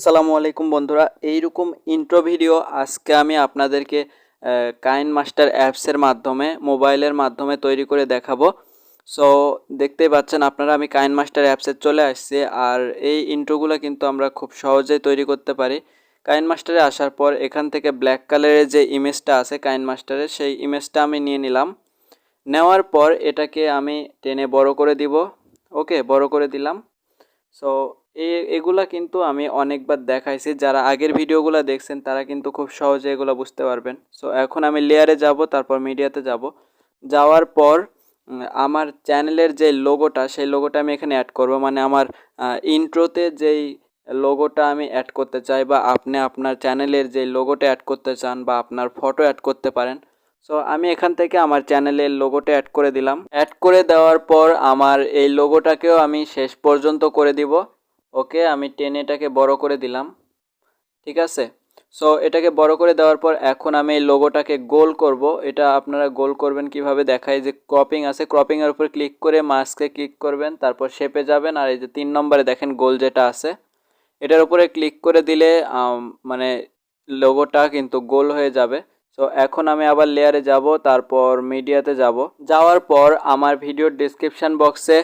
আসসালামু আলাইকুম বন্ধুরা, এইরকম ইন্ট্রো ভিডিও আজকে আমি আপনাদেরকে কাইনমাস্টার অ্যাপসের মাধ্যমে মোবাইলের মাধ্যমে তৈরি করে দেখাবো। সো দেখতেই পাচ্ছেন আপনারা, আমি কাইনমাস্টার অ্যাপসে চলে আসছি। আর এই ইন্ট্রোগুলো কিন্তু আমরা খুব সহজেই তৈরি করতে পারি। কাইনমাস্টারে আসার পর এখান থেকে ব্ল্যাক কালারের যে ইমেজটা আছে কাইনমাস্টারের, সেই ইমেজটা আমি নিয়ে নিলাম। নেওয়ার পর এটাকে আমি টেনে বড় করে দিব। ওকে, বড় করে দিলাম। সো এগুলা কিন্তু আমি অনেকবার দেখাইছি, যারা আগের ভিডিওগুলো দেখছেন তারা কিন্তু খুব সহজে এগুলো বুঝতে পারবেন। সো এখন আমি লেয়ারে যাব, তারপর মিডিয়াতে যাব। যাওয়ার পর আমার চ্যানেলের যে লোগোটা, সেই লোগোটা আমি এখানে অ্যাড করব। মানে আমার ইন্ট্রোতে যেই লোগোটা আমি অ্যাড করতে চাই, বা আপনি আপনার চ্যানেলের যে লোগোটা অ্যাড করতে চান, বা আপনার ফটো অ্যাড করতে পারেন। সো আমি এখান থেকে আমার চ্যানেলের লোগোটা অ্যাড করে দিলাম। অ্যাড করে দেওয়ার পর আমার এই লোগোটাকেও আমি শেষ পর্যন্ত করে দিব। ওকে, আমি টেনে এটাকে বড় করে দিলাম। ঠিক আছে। সো এটাকে বড় করে দেওয়ার পর এখন আমি এই লোগোটাকে গোল করব। এটা আপনারা গোল করবেন কিভাবে দেখাই, যে ক্রপিং আছে, ক্রপিংয়ের উপর ক্লিক করে মাস্কে ক্লিক করবেন, তারপর শেপে যাবেন। আর এই যে 3 নম্বরে দেখেন গোল যেটা আছে, এটার উপরে ক্লিক করে দিলে মানে লোগোটা কিন্তু গোল হয়ে যাবে। সো এখন আমি আবার লেয়ারে যাব, তারপর মিডিয়াতে যাব। যাওয়ার পর আমার ভিডিওর ডেসক্রিপশন বক্সে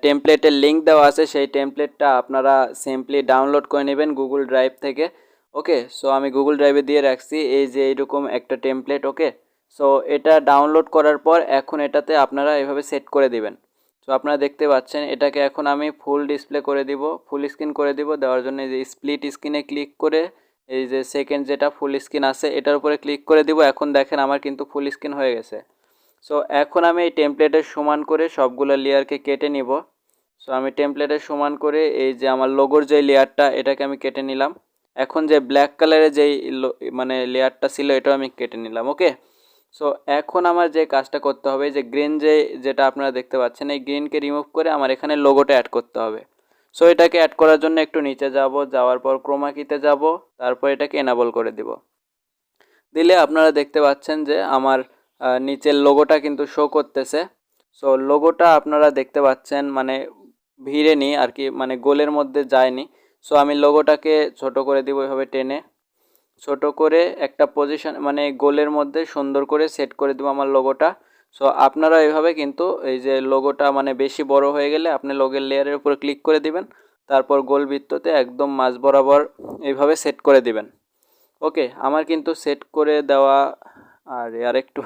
টেমপ্লেটের লিঙ্ক দেওয়া আছে, সেই টেমপ্লেটটা আপনারা সিম্পলি ডাউনলোড করে নেবেন গুগল ড্রাইভ থেকে। ওকে, সো আমি গুগল ড্রাইভে দিয়ে রাখছি এই যে এইরকম একটা টেমপ্লেট। ওকে, সো এটা ডাউনলোড করার পর এখন এটাতে আপনারা এভাবে সেট করে দিবেন। সো আপনারা দেখতে পাচ্ছেন, এটাকে এখন আমি ফুল ডিসপ্লে করে দিব, ফুল স্ক্রিন করে দিব। দেওয়ার জন্য এই যে স্প্লিট স্ক্রিনে ক্লিক করে এই যে সেকেন্ড যেটা ফুল স্ক্রিন আছে এটার উপরে ক্লিক করে দিব। এখন দেখেন আমার কিন্তু ফুল স্ক্রিন হয়ে গেছে। সো এখন আমি এই টেমপ্লেটের সমান করে সবগুলো লেয়ারকে কেটে নিব। সো আমি টেমপ্লেটের সমান করে এই যে আমার লোগোর যে লেয়ারটা, এটাকে আমি কেটে নিলাম। এখন যে ব্ল্যাক কালারের যেই মানে লেয়ারটা ছিল, এটাও আমি কেটে নিলাম। ওকে, সো এখন আমার যে কাজটা করতে হবে, যে গ্রিন যেটা আপনারা দেখতে পাচ্ছেন, এই গ্রিনকে রিমুভ করে আমার এখানে লোগোটা অ্যাড করতে হবে। সো এটাকে অ্যাড করার জন্য একটু নিচে যাব, যাওয়ার পর ক্রোমা কিতে যাব, তারপর এটাকে এনাবল করে দিব। দিলে আপনারা দেখতে পাচ্ছেন যে আমার নিচের লোগোটা কিন্তু শো করতেছে। সো লোগোটা আপনারা দেখতে পাচ্ছেন, মানে ভিড়ে নি আর কি, মানে গোলের মধ্যে যায়নি। সো আমি লোগোটাকে ছোট করে দিব, এভাবে টেনে ছোট করে একটা পজিশন, মানে গোলের মধ্যে সুন্দর করে সেট করে দেবো আমার লোগোটা। সো আপনারা এইভাবে কিন্তু এই যে লোগোটা মানে বেশি বড় হয়ে গেলে আপনি লোগোর লেয়ারের উপরে ক্লিক করে দিবেন, তারপর গোল বৃত্ততে একদম মাঝ বরাবর এইভাবে সেট করে দিবেন। ওকে, আমার কিন্তু সেট করে দেওয়া আর একটু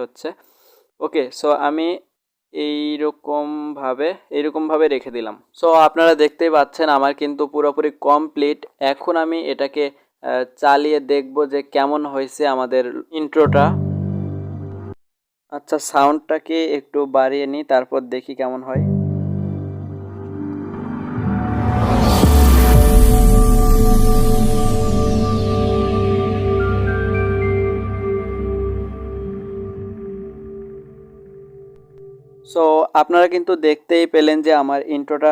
হচ্ছে। ওকে, সো আমি এইরকমভাবে রেখে দিলাম। সো আপনারা দেখতেই পাচ্ছেন আমার কিন্তু পুরোপুরি কমপ্লিট। এখন আমি এটাকে চালিয়ে দেখব যে কেমন হয়েছে আমাদের ইন্ট্রোটা। আচ্ছা, সাউন্ডটাকে একটু বাড়িয়ে নিই, তারপর দেখি কেমন হয়। সো আপনারা কিন্তু দেখতেই পেলেন যে আমার ইন্ট্রোটা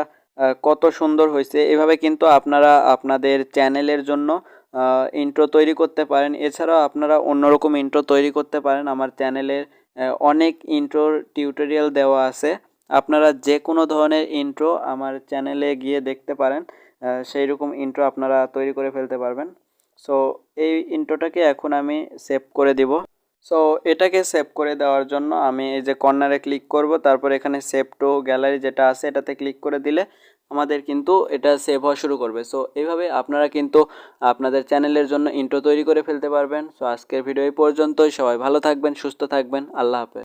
কত সুন্দর হয়েছে। এভাবে কিন্তু আপনারা আপনাদের চ্যানেলের জন্য ইন্ট্রো তৈরি করতে পারেন। এছাড়াও আপনারা অন্যরকম ইন্ট্রো তৈরি করতে পারেন। আমার চ্যানেলের অনেক ইন্ট্রোর টিউটোরিয়াল দেওয়া আছে। আপনারা যে কোনো ধরনের ইন্ট্রো আমার চ্যানেলে গিয়ে দেখতে পারেন, সেই রকম ইন্ট্রো আপনারা তৈরি করে ফেলতে পারবেন। সো এই ইন্ট্রোটাকে এখন আমি সেভ করে দিব। সো এটাকে সেভ করে দেওয়ার জন্য আমি এই যে কর্নারে ক্লিক করব, তারপর এখানে সেভ টু গ্যালারি যেটা আছে এটাতে ক্লিক করে দিলে আমাদের কিন্তু এটা সেভ হওয়া শুরু করবে। সো এইভাবে আপনারা কিন্তু আপনাদের চ্যানেলের জন্য ইন্ট্রো তৈরি করে ফেলতে পারবেন। সো আজকের ভিডিও এই পর্যন্তই। সবাই ভালো থাকবেন, সুস্থ থাকবেন। আল্লাহ হাফেজ।